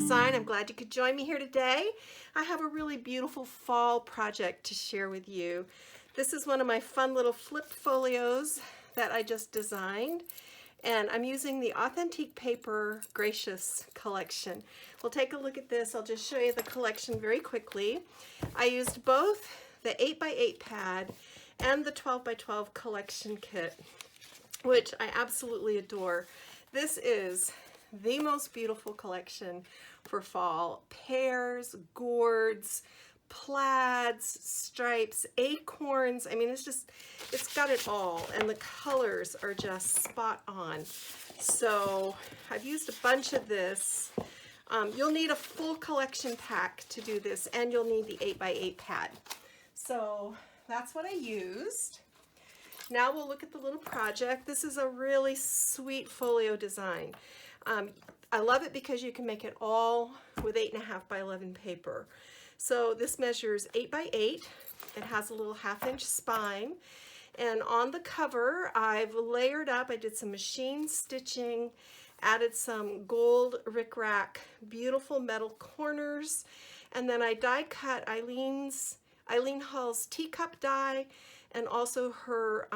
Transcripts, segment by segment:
Design. I'm glad you could join me here today. I have a really beautiful fall project to share with you. This is one of my fun little flip folios that I just designed, and I'm using the Authentique Paper Gracious collection. We'll take a look at this. I'll just show you the collection very quickly. I used both the 8x8 pad and the 12x12 collection kit, which I absolutely adore. This is the most beautiful collection for fall. Pears, gourds, plaids, stripes, acorns. I mean, it's got it all, and the colors are just spot on. So I've used a bunch of this. You'll need a full collection pack to do this, and you'll need the 8x8 pad. So that's what I used. Now we'll look at the little project. This is a really sweet folio design. I love it because you can make it all with 8.5 by 11 paper. So this measures 8x8. It has a little 1/2-inch spine. And on the cover, I've layered up, I did some machine stitching, added some gold rickrack, beautiful metal corners, and then I die cut Eileen Hull's teacup die, and also her,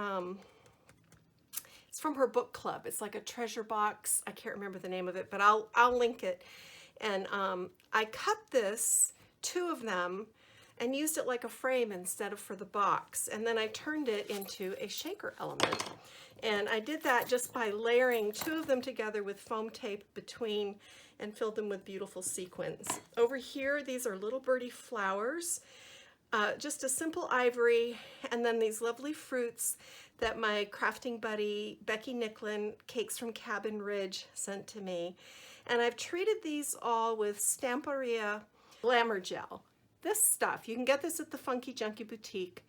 it's from her book club. It's like a treasure box. I can't remember the name of it, but I'll link it. And I cut this, 2 of them, and used it like a frame instead of for the box. And then I turned it into a shaker element. And I did that just by layering 2 of them together with foam tape between and filled them with beautiful sequins. Over here, these are little birdie flowers. Just a simple ivory, and then these lovely fruits that my crafting buddy Becky Nicklin, Cakes from Cabin Ridge, sent to me. And I've treated these all with Stamperia Glamour Gel. This stuff, you can get this at the Funky Junkie Boutique.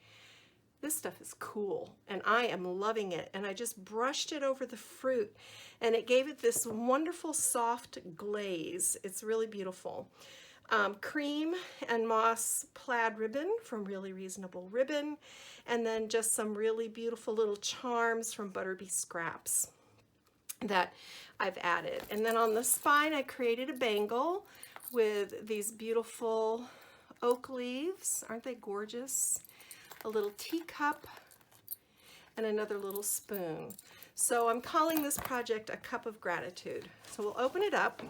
This stuff is cool, and I am loving it. And I just brushed it over the fruit, and it gave it this wonderful soft glaze. It's really beautiful. Cream and moss plaid ribbon from Really Reasonable Ribbon, and then just some really beautiful little charms from Butterbee Scraps that I've added. And then on the spine, I created a bangle with these beautiful oak leaves. Aren't they gorgeous? A little teacup and another little spoon. So I'm calling this project A Cup of Gratitude. So we'll open it up.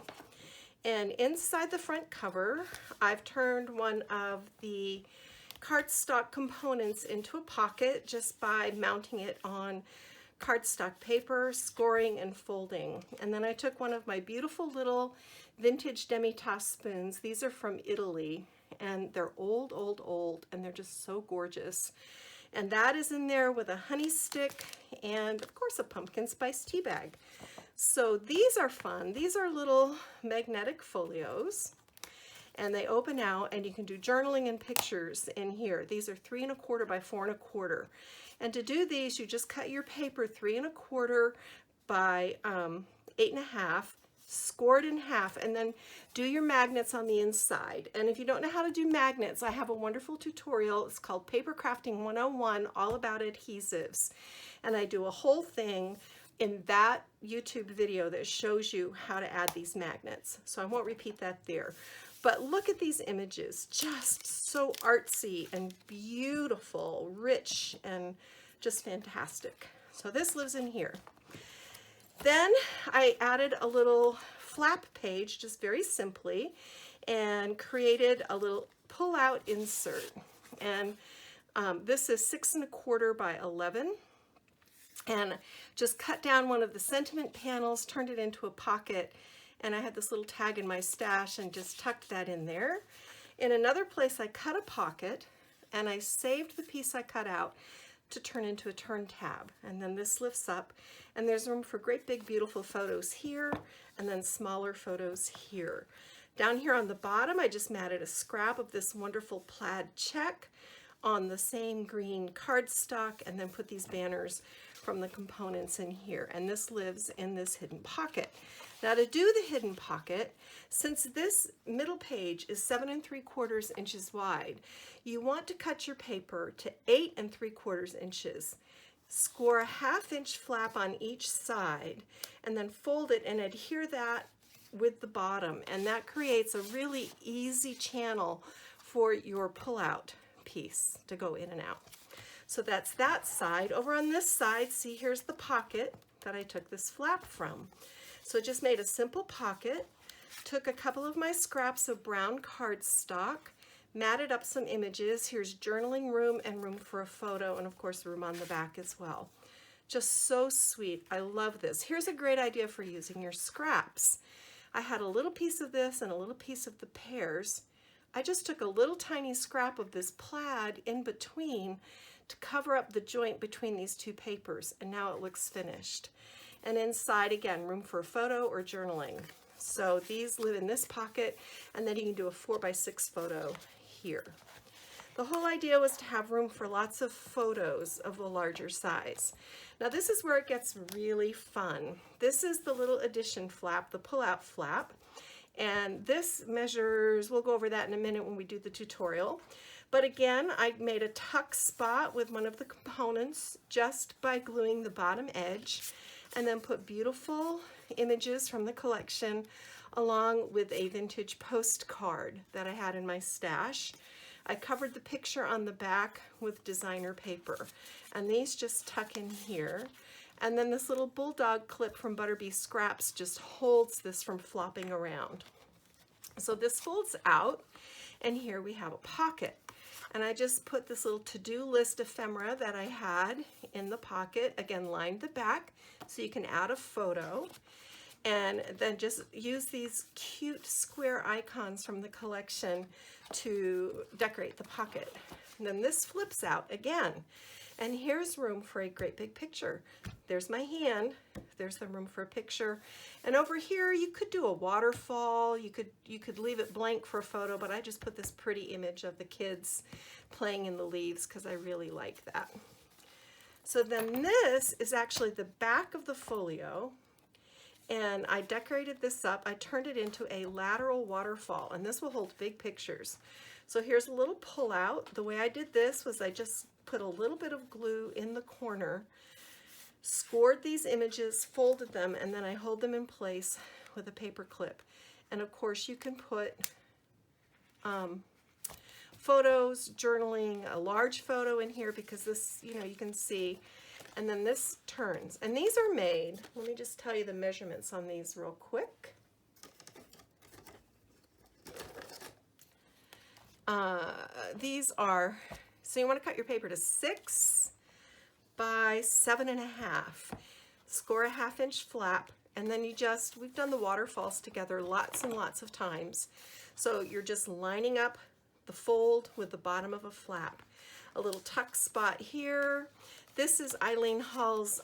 And inside the front cover, I've turned one of the cardstock components into a pocket just by mounting it on cardstock paper, scoring and folding. And then I took one of my beautiful little vintage demi-tasse spoons. These are from Italy, and they're old, and they're just so gorgeous. And that is in there with a honey stick and, of course, a pumpkin spice tea bag. So these are fun. These are little magnetic folios, and they open out, and you can do journaling and pictures in here. These are 3 1/4 by 4 1/4. And to do these, you just cut your paper 3 1/4 by 8 1/2, score it in half, and then do your magnets on the inside. And if you don't know how to do magnets, I have a wonderful tutorial. It's called Paper Crafting 101, all about adhesives. And I do a whole thing in that YouTube video that shows you how to add these magnets. So I won't repeat that there. But look at these images, just so artsy and beautiful, rich, and just fantastic. So this lives in here. Then I added a little flap page, just very simply, and created a little pull-out insert. And this is 6 1/4 by 11. And just cut down one of the sentiment panels, turned it into a pocket, and I had this little tag in my stash and just tucked that in there. In another place, I cut a pocket, and I saved the piece I cut out to turn into a turn tab. And then this lifts up, and there's room for great big beautiful photos here, and then smaller photos here. Down here on the bottom, I just matted a scrap of this wonderful plaid check on the same green cardstock, and then put these banners from the components in here, and this lives in this hidden pocket. Now to do the hidden pocket, since this middle page is 7 3/4 inches wide, you want to cut your paper to 8 3/4 inches. Score a 1/2 inch flap on each side, and then fold it and adhere that with the bottom, and that creates a really easy channel for your pull-out piece to go in and out. So that's that side. Over on this side, see, here's the pocket that I took this flap from. So just made a simple pocket, took a couple of my scraps of brown cardstock, matted up some images. Here's journaling room and room for a photo, and of course room on the back as well. Just so sweet. I love this. Here's a great idea for using your scraps. I had a little piece of this and a little piece of the pears. I just took a little tiny scrap of this plaid in between to cover up the joint between these two papers, and now it looks finished. And inside, again, room for a photo or journaling. So these live in this pocket, and then you can do a 4x6 photo here. The whole idea was to have room for lots of photos of a larger size. Now this is where it gets really fun. This is the little addition flap, the pull-out flap, and this measures, we'll go over that in a minute when we do the tutorial. But again, I made a tuck spot with one of the components just by gluing the bottom edge, and then put beautiful images from the collection along with a vintage postcard that I had in my stash. I covered the picture on the back with designer paper, and these just tuck in here. And then this little bulldog clip from Butterbee Scraps just holds this from flopping around. So this folds out, and here we have a pocket. And I just put this little to-do list ephemera that I had in the pocket, again lined the back so you can add a photo, and then just use these cute square icons from the collection to decorate the pocket. And then this flips out again, and here's room for a great big picture. There's my hand, there's the room for a picture, and over here you could do a waterfall, you could leave it blank for a photo, but I just put this pretty image of the kids playing in the leaves because I really like that. So then this is actually the back of the folio, and I decorated this up. I turned it into a lateral waterfall, and this will hold big pictures. So here's a little pull out. The way I did this was I just put a little bit of glue in the corner, scored these images, folded them, and then I hold them in place with a paper clip. And of course you can put photos, journaling, a large photo in here because this, you know, you can see. And then this turns. And these are made, let me just tell you the measurements on these real quick. These are, so you want to cut your paper to 6 by 7.5. Score a 1/2 inch flap, and then you just, we've done the waterfalls together lots and lots of times. So you're just lining up the fold with the bottom of a flap. A little tuck spot here. This is Eileen Hull's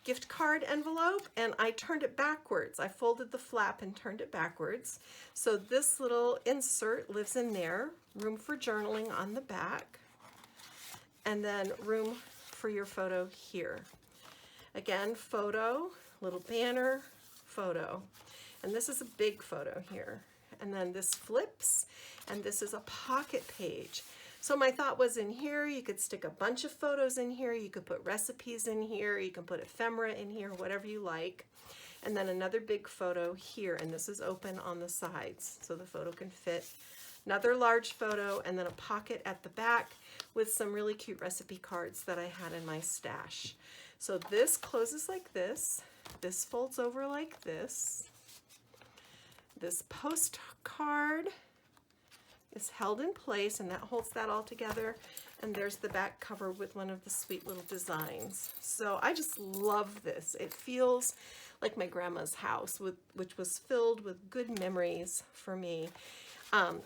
gift card envelope, and I turned it backwards. I folded the flap and turned it backwards. So this little insert lives in there. Room for journaling on the back, and then room for your photo here. Again, photo, little banner, photo. And this is a big photo here. And then this flips, and this is a pocket page. So my thought was in here, you could stick a bunch of photos in here, you could put recipes in here, you can put ephemera in here, whatever you like. And then another big photo here, and this is open on the sides, so the photo can fit. Another large photo, and then a pocket at the back with some really cute recipe cards that I had in my stash. So this closes like this folds over like this. This postcard is held in place, and that holds that all together, and there's the back cover with one of the sweet little designs. So I just love this. It feels like my grandma's house, which was filled with good memories for me.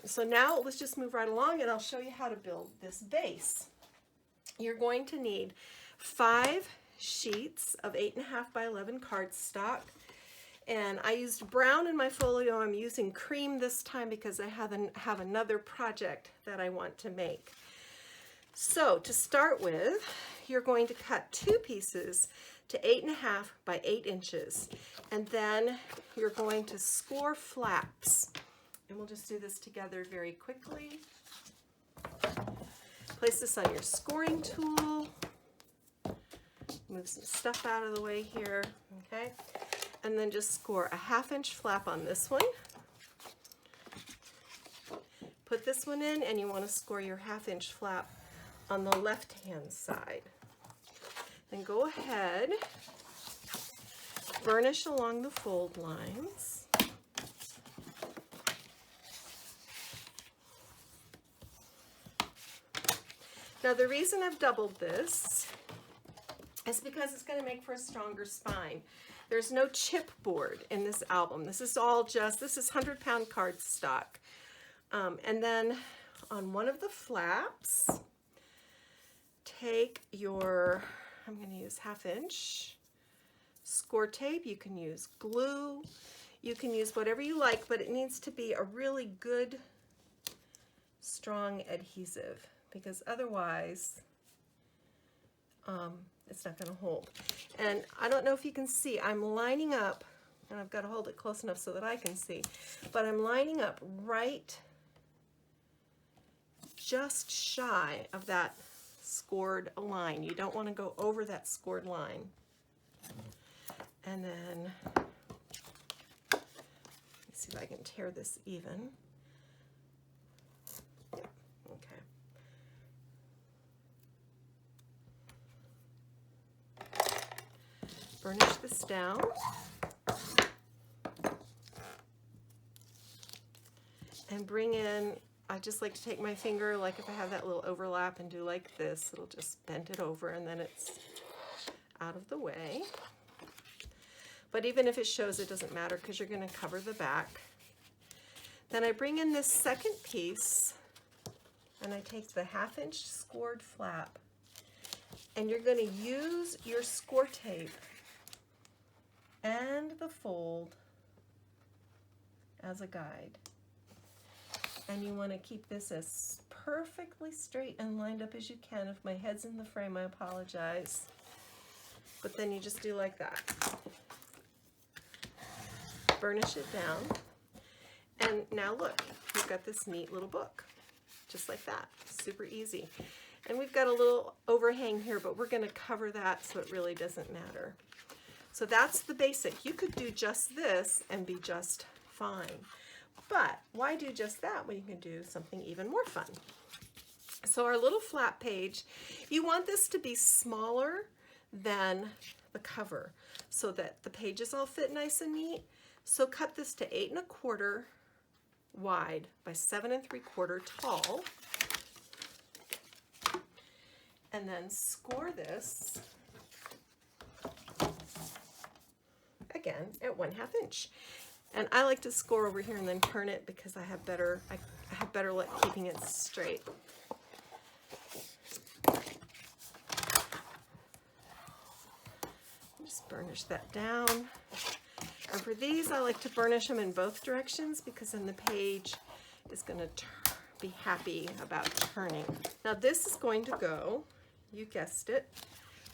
So now let's just move right along, and I'll show you how to build this base. You're going to need 5 sheets of 8.5 by 11 cardstock. And I used brown in my folio. I'm using cream this time because I have another project that I want to make. So to start with, you're going to cut 2 pieces to 8.5 by 8 inches. And then you're going to score flaps. And we'll just do this together very quickly. Place this on your scoring tool. Move some stuff out of the way here, okay? and then just score a 1/2 inch flap on this one. Put this one in, and you want to score your 1/2 inch flap on the left hand side. Then go ahead, burnish along the fold lines. Now the reason I've doubled this is because it's going to make for a stronger spine. There's no chipboard in this album. This is all just, this is 100-pound cardstock. And then on one of the flaps, take your, I'm going to use 1/2 inch score tape. You can use glue. You can use whatever you like, but it needs to be a really good, strong adhesive, because otherwise it's not going to hold. And I don't know if you can see, I'm lining up, and I've got to hold it close enough so that I can see, but I'm lining up right just shy of that scored line. You don't want to go over that scored line. And then, let me see if I can tear this even. Okay. Burnish this down. And bring in, I just like to take my finger, like if I have that little overlap, and do like this. It'll just bend it over, and then it's out of the way. But even if it shows, it doesn't matter, because you're going to cover the back. Then I bring in this second piece, and I take the 1/2 inch scored flap, and you're going to use your score tape and the fold as a guide. And you want to keep this as perfectly straight and lined up as you can. If my head's in the frame, I apologize. But then you just do like that. Burnish it down. And now look, we've got this neat little book. Just like that. Super easy. And we've got a little overhang here, but we're going to cover that so it really doesn't matter. So that's the basic. You could do just this and be just fine. But why do just that when you can do something even more fun? So our little flat page, you want this to be smaller than the cover so that the pages all fit nice and neat. So cut this to 8 1/4 wide by 7 3/4 tall. And then score this again at 1/2 inch. And I like to score over here and then turn it because I have better luck keeping it straight. Just burnish that down. And for these, I like to burnish them in both directions because then the page is going to be happy about turning. Now this is going to go, you guessed it,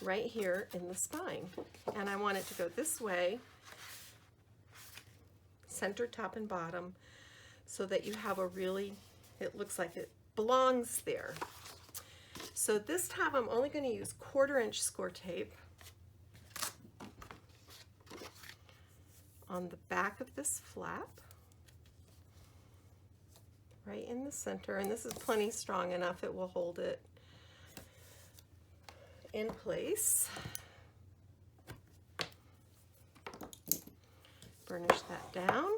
right here in the spine. And I want it to go this way, center, top, and bottom, so that you have a really, it looks like it belongs there. So this time I'm only going to use 1/4 inch score tape on the back of this flap, right in the center, and this is plenty strong enough, it will hold it in place. Burnish that down,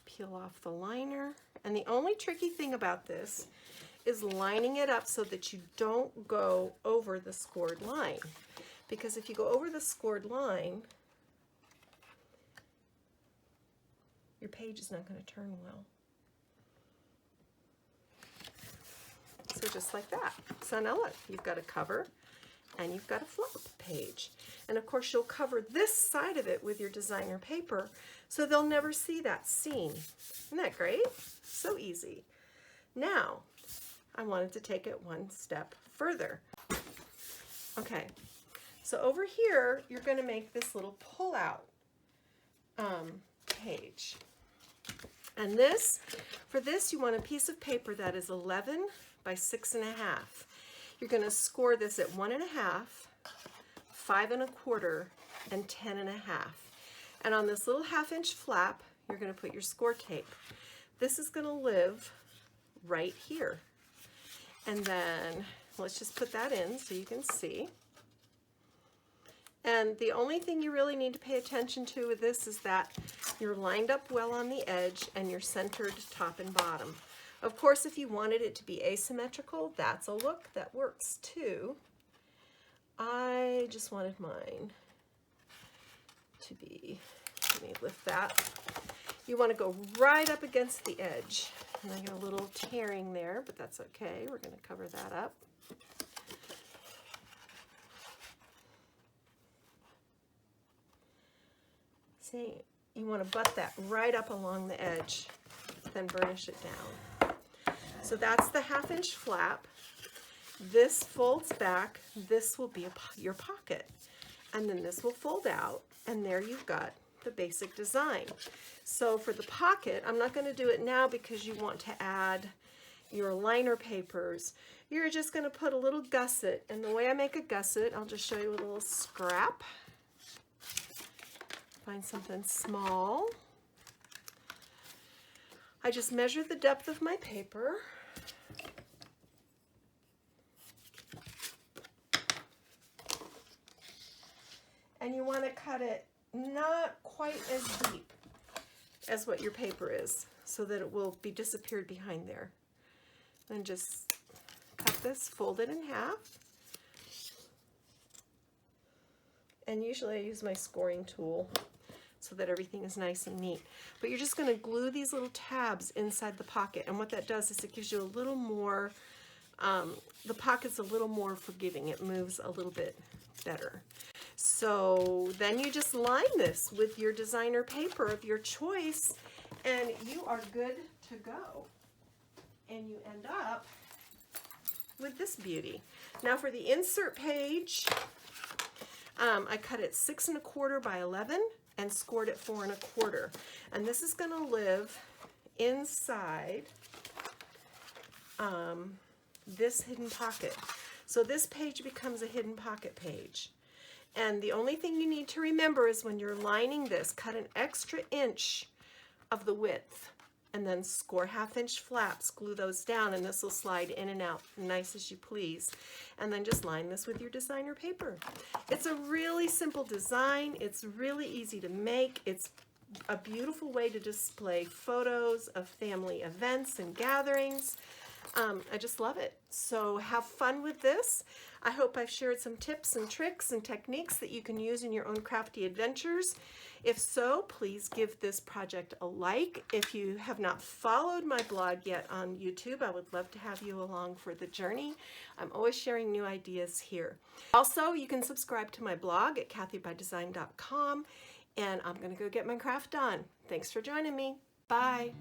peel off the liner, and the only tricky thing about this is lining it up so that you don't go over the scored line, because if you go over the scored line, your page is not going to turn well. So just like that. So now look, you've got a cover and you've got a flap page. And of course you'll cover this side of it with your designer paper so they'll never see that seam. Isn't that great? So easy. Now, I wanted to take it one step further. Okay, so over here, you're going to make this little pull-out page. And this, for this, you want a piece of paper that is 11 by 6 1/2. You're going to score this at 1 1/2, 5 1/4, and 10.5. And on this little 1/2-inch flap, you're going to put your score tape. This is going to live right here. And then let's just put that in so you can see. And the only thing you really need to pay attention to with this is that you're lined up well on the edge and you're centered top and bottom. Of course, if you wanted it to be asymmetrical, that's a look that works too. I just wanted mine to be, let me lift that. You want to go right up against the edge. And I got a little tearing there, but that's okay. We're going to cover that up. See, you want to butt that right up along the edge, then burnish it down. So that's the 1/2-inch flap. This folds back. This will be your pocket. And then this will fold out, and there you've got the basic design. So for the pocket, I'm not going to do it now because you want to add your liner papers. You're just going to put a little gusset, and the way I make a gusset, I'll just show you with a little scrap. Find something small. I just measure the depth of my paper. And you want to cut it not quite as deep as what your paper is, so that it will be disappeared behind there. And just cut this, fold it in half. And usually I use my scoring tool so that everything is nice and neat. But you're just going to glue these little tabs inside the pocket, and what that does is it gives you a little more, the pocket's a little more forgiving. It moves a little bit better. So then you just line this with your designer paper of your choice, and you are good to go. And you end up with this beauty. Now for the insert page, I cut it 6 1/4 by 11 and scored it 4 1/4. And this is going to live inside this hidden pocket. So this page becomes a hidden pocket page. And the only thing you need to remember is when you're lining this, cut an extra inch of the width and then score 1/2-inch flaps, glue those down, and this will slide in and out nice as you please. And then just line this with your designer paper. It's a really simple design. It's really easy to make. It's a beautiful way to display photos of family events and gatherings. I just love it. So have fun with this. I hope I've shared some tips and tricks and techniques that you can use in your own crafty adventures. If so, please give this project a like. If you have not followed my blog yet on YouTube, I would love to have you along for the journey. I'm always sharing new ideas here. Also, you can subscribe to my blog at kathybydesign.com, and I'm going to go get my craft done. Thanks for joining me. Bye.